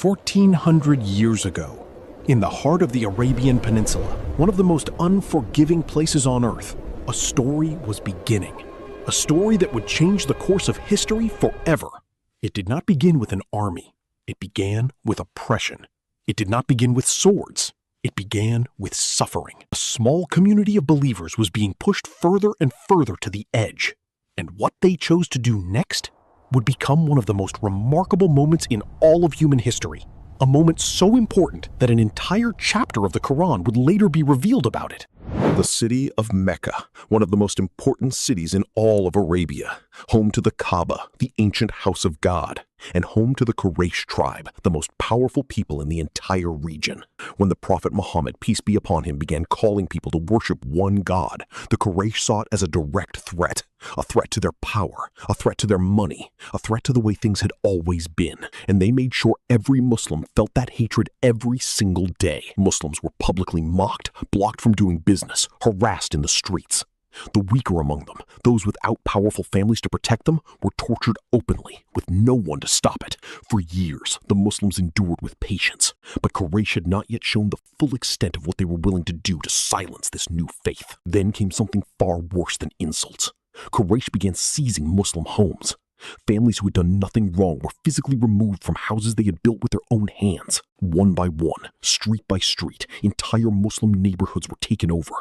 1400 years ago, in the heart of the Arabian Peninsula, one of the most unforgiving places on earth, a story was beginning. A story that would change the course of history forever. It did not begin with an army. It began with oppression. It did not begin with swords. It began with suffering. A small community of believers was being pushed further and further to the edge. And what they chose to do next would become one of the most remarkable moments in all of human history. A moment so important that an entire chapter of the Quran would later be revealed about it. The city of Mecca, one of the most important cities in all of Arabia, home to the Kaaba, the ancient house of God, and home to the Quraysh tribe, the most powerful people in the entire region. When the Prophet Muhammad, peace be upon him, began calling people to worship one God, the Quraysh saw it as a direct threat. A threat to their power, a threat to their money, a threat to the way things had always been. And they made sure every Muslim felt that hatred every single day. Muslims were publicly mocked, blocked from doing business, harassed in the streets. The weaker among them, those without powerful families to protect them, were tortured openly, with no one to stop it. For years, the Muslims endured with patience, but Quraysh had not yet shown the full extent of what they were willing to do to silence this new faith. Then came something far worse than insults. Quraysh began seizing Muslim homes. Families who had done nothing wrong were physically removed from houses they had built with their own hands. One by one, street by street, entire Muslim neighborhoods were taken over.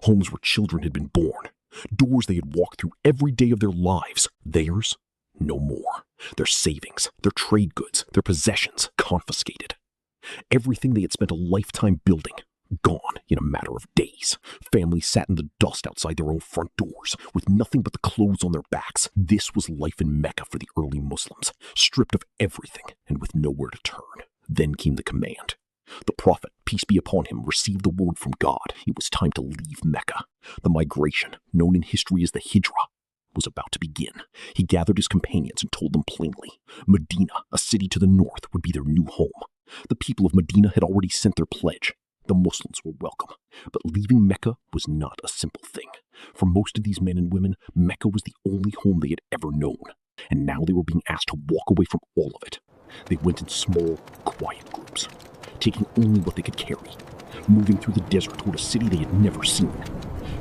Homes where children had been born. Doors they had walked through every day of their lives. Theirs, no more. Their savings, their trade goods, their possessions, confiscated. Everything they had spent a lifetime building, gone in a matter of days. Families sat in the dust outside their own front doors, with nothing but the clothes on their backs. This was life in Mecca for the early Muslims, stripped of everything and with nowhere to turn. Then came the command. The Prophet, peace be upon him, received the word from God. It was time to leave Mecca. The migration, known in history as the Hijrah, was about to begin. He gathered his companions and told them plainly, Medina, a city to the north, would be their new home. The people of Medina had already sent their pledge. The Muslims were welcome, but leaving Mecca was not a simple thing. For most of these men and women, Mecca was the only home they had ever known, and now they were being asked to walk away from all of it. They went in small, quiet groups, taking only what they could carry, moving through the desert toward a city they had never seen,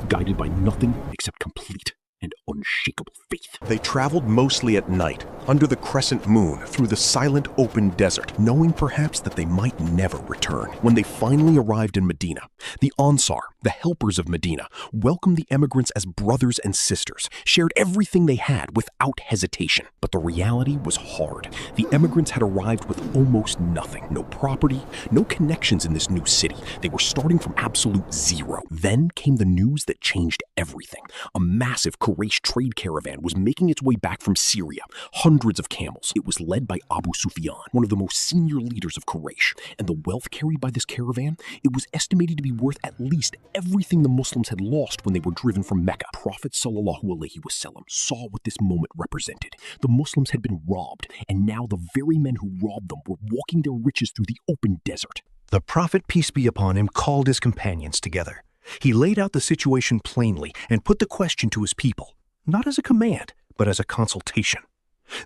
guided by nothing except complete and unshakable faith. They traveled mostly at night, under the crescent moon, through the silent open desert, knowing perhaps that they might never return. When they finally arrived in Medina, the Ansar, the helpers of Medina, welcomed the emigrants as brothers and sisters, shared everything they had without hesitation. But the reality was hard. The emigrants had arrived with almost nothing. No property, no connections in this new city. They were starting from absolute zero. Then came the news that changed everything. A massive Quraysh trade caravan was making its way back from Syria. Hundreds of camels. It was led by Abu Sufyan, one of the most senior leaders of Quraysh. And the wealth carried by this caravan, it was estimated to be worth at least everything the Muslims had lost when they were driven from Mecca. Prophet sallallahu alaihi wasallam saw what this moment represented. The Muslims had been robbed, and now the very men who robbed them were walking their riches through the open desert. The Prophet, peace be upon him, called his companions together. He laid out the situation plainly and put the question to his people, not as a command, but as a consultation.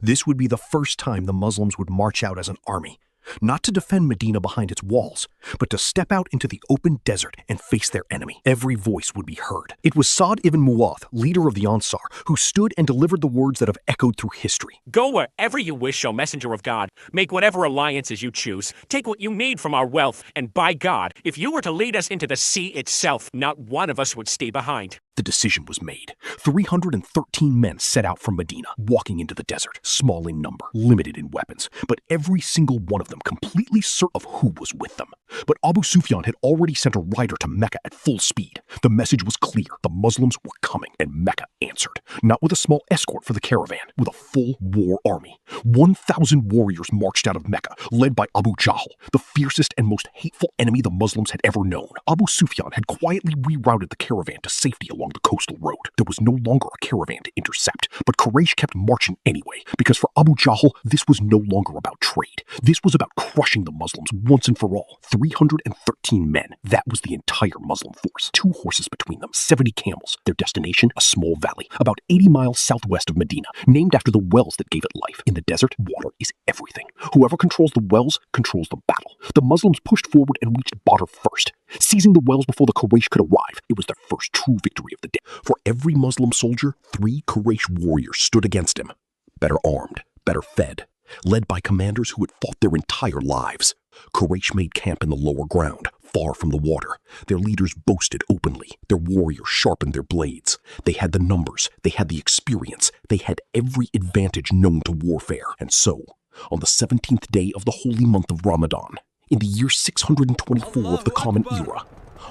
This would be the first time the Muslims would march out as an army, not to defend Medina behind its walls, but to step out into the open desert and face their enemy. Every voice would be heard. It was Sa'd ibn Mu'adh, leader of the Ansar, who stood and delivered the words that have echoed through history. Go wherever you wish, O messenger of God. Make whatever alliances you choose. Take what you need from our wealth. And by God, if you were to lead us into the sea itself, not one of us would stay behind. The decision was made. 313 men set out from Medina, walking into the desert, small in number, limited in weapons, but every single one of them completely certain of who was with them. But Abu Sufyan had already sent a rider to Mecca at full speed. The message was clear. The Muslims were coming, and Mecca answered. Not with a small escort for the caravan, with a full war army. 1,000 warriors marched out of Mecca, led by Abu Jahl, the fiercest and most hateful enemy the Muslims had ever known. Abu Sufyan had quietly rerouted the caravan to safety along the coastal road. There was no longer a caravan to intercept, but Quraysh kept marching anyway, because for Abu Jahl, this was no longer about trade. This was about about crushing the Muslims once and for all. 313 men, that was the entire Muslim force. 2 horses between them, 70 camels. Their destination, a small valley, about 80 miles southwest of Medina, named after the wells that gave it life. In the desert, water is everything. Whoever controls the wells controls the battle. The Muslims pushed forward and reached Badr first. Seizing the wells before the Quraysh could arrive, it was their first true victory of the day. For every Muslim soldier, 3 Quraysh warriors stood against him. Better armed, better fed, led by commanders who had fought their entire lives. Quraysh made camp in the lower ground, far from the water. Their leaders boasted openly. Their warriors sharpened their blades. They had the numbers, they had the experience, they had every advantage known to warfare. And so, on the 17th day of the holy month of Ramadan, in the year 624 of the Common Era,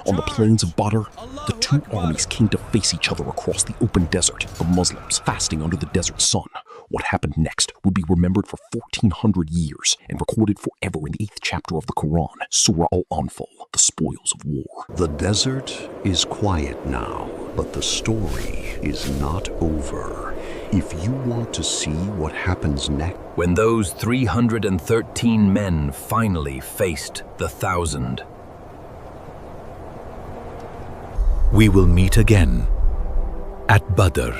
on the plains of Badr, the 2 armies came to face each other across the open desert, the Muslims fasting under the desert sun. What happened next would be remembered for 1400 years and recorded forever in the 8th chapter of the Quran, Surah Al-Anfal, the spoils of war. The desert is quiet now, but the story is not over. If you want to see what happens next, when those 313 men finally faced the 1,000, we will meet again at Badr.